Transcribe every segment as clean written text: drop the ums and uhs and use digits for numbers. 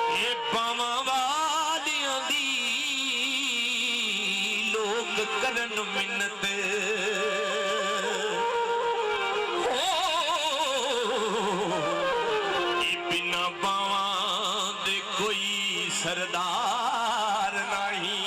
ये पावां वालियां दी लोग करन मिन्नत बिना बावां दे कोई सरदार नहीं।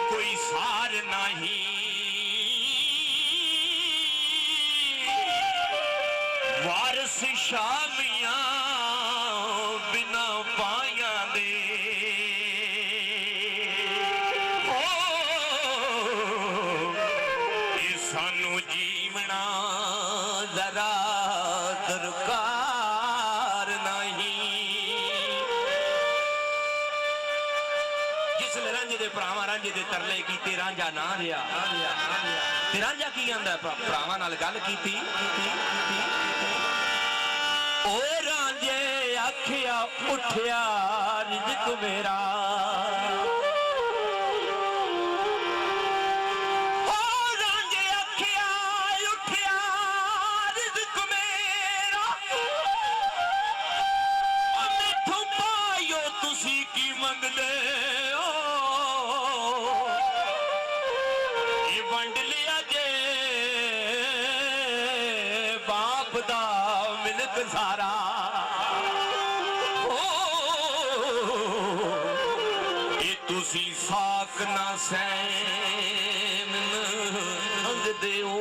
कोई सार नहीं वारस शामियां बिना पाया दे सानू जीवना जरा दरकार नहीं। जिसने रांझे दे भरावां रांझे दे तरले कीते रांझा ना रिया ते रांझा की आंदा भरावां नाल गल कीती ओ रांझे आखिया उठिया रिज़्क मेरा सारा ये तुसी साक ना सैन अंग देओ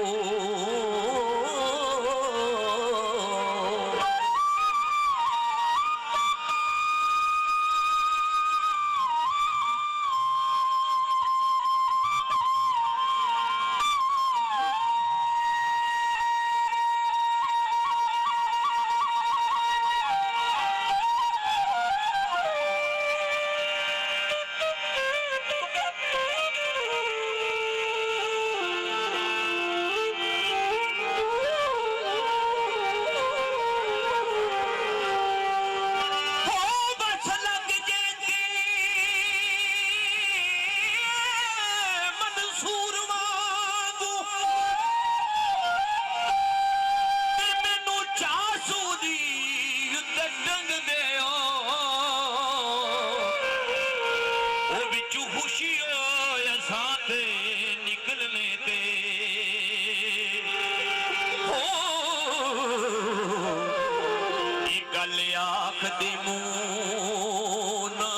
आखदी मुँह ना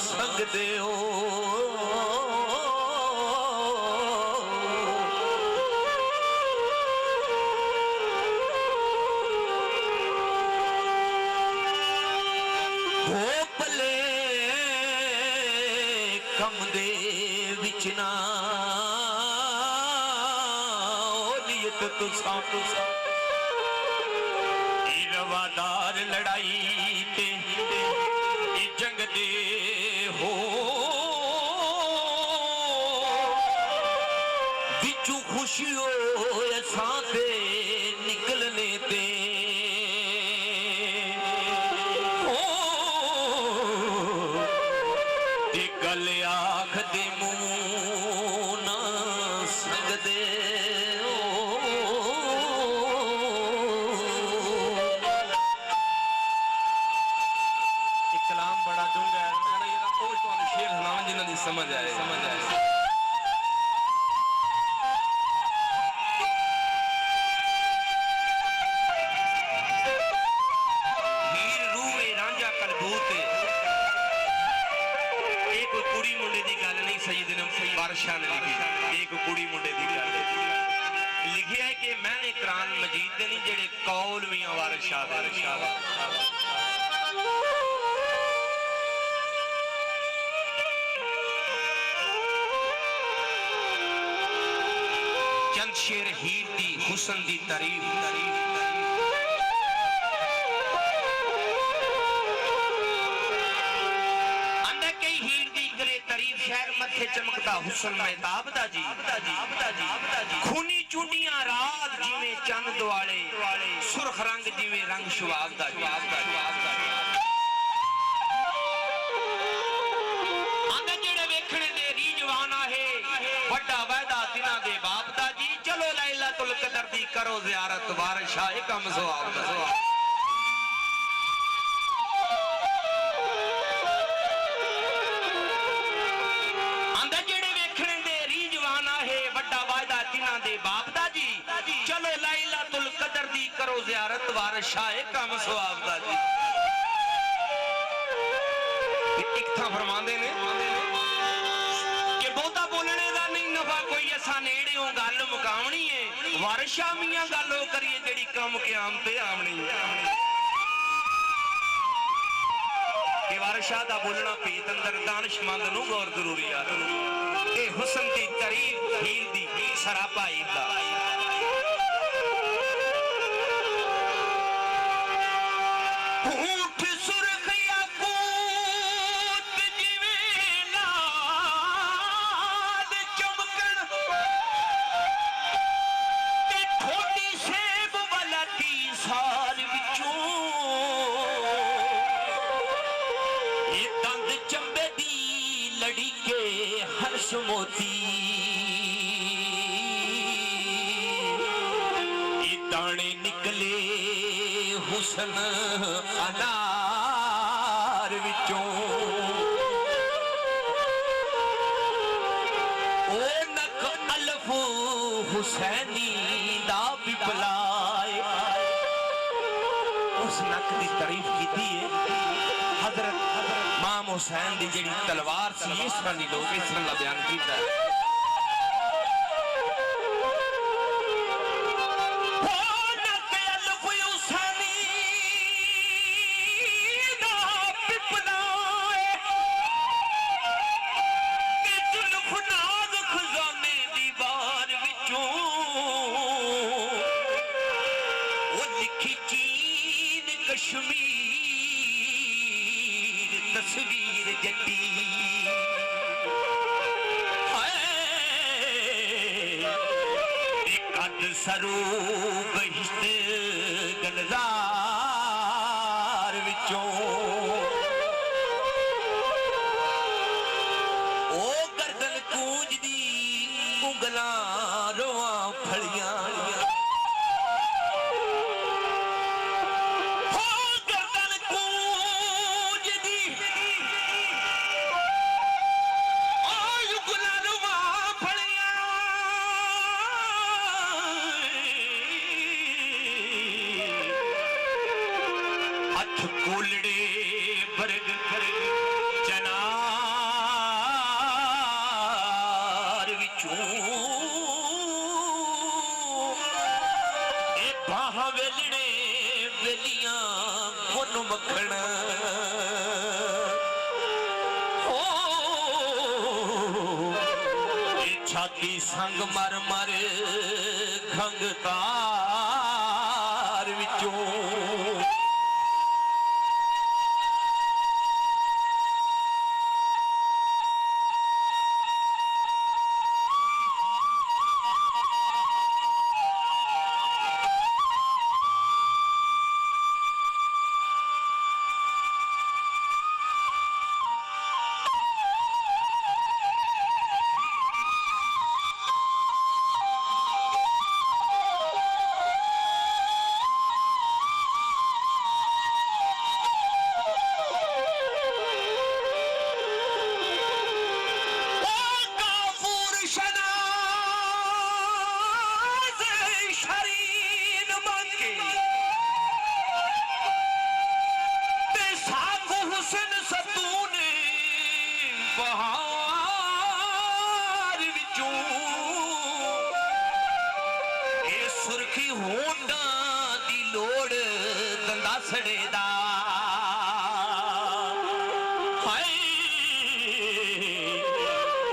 सकदे हो भले कम दे विच ना नियत तुसा रवादार लड़ाई ते जंग दे हो बिचू खुशी हो साथे निकलने ते गल आख दे मुँह ना सकदे समझ आए सैयदना बादशाह ने लिखी एक कुड़ी मुंडे दी गल लिखिया है कि मैंने कुरान मजीद दे नहीं जेड़े कौल भी वारिस शाह दे चंद शेर हीर दी हुस्न दी तारीफ मथे चमकदा हुस्न महताब दा जी खूनी चूंडियां रात जिवें चंद दुआले सुरख रंग जिवें रंग शवाब दा आंदे जेड़े वेखणे दे रीजवान आहे वड्डा वायदा तिन्हां दे बाप दा जी चलो लैलतुल कदर दी करो ज़ियारत वारिस शाह कम सवाब दा चलो लैलतुल कदर दी करो ज़ियारत वारिस शाह कम सवाब दा जी एक था फरमांदे ने कि बहुता बोलने दा नहीं नफा कोई असा नेड़ेओं गल मुकावनी है वारिस शाह मियां गल ओ करिए जेड़ी कम क़याम ते आवनी कि वारिस शाह दा बोलना पेत अंदर दानिशमंद नूं गौर जरूरी आ ए हुस्न दी तारीफ हीर दी सरापा ईदा मोती दाने निकले हुस्न अनार विचों ओ नक अल्फ हुसैनी दा पिपलाए उस नक की तारीफ की हजरत इमाम हुसैन दी जेड़ी तलवार सी इस तरह दी लोग इस तरह बयान कीता है तस्वीर जटी कद सरूप हिस्त गलजार विचों ओ गर्दन कूंज दी उंगलां रोआं फलियां मखण छाती संग मर मर खंग तार विचों आसड़े दा हाय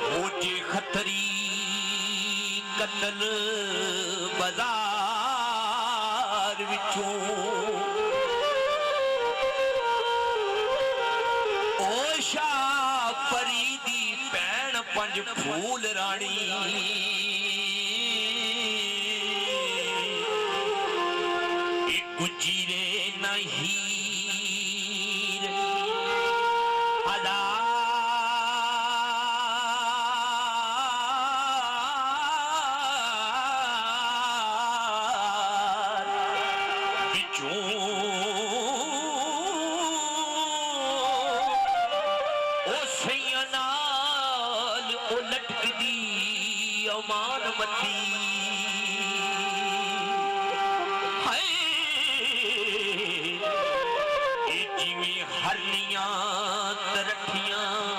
हो जे खतरी कतल बाजार विचों ओ शाह परी दी भैन पंज फूल रानी गुजीरे नहीं अदा नाल ओ लटकदी अमान मती हरनियां तरठियां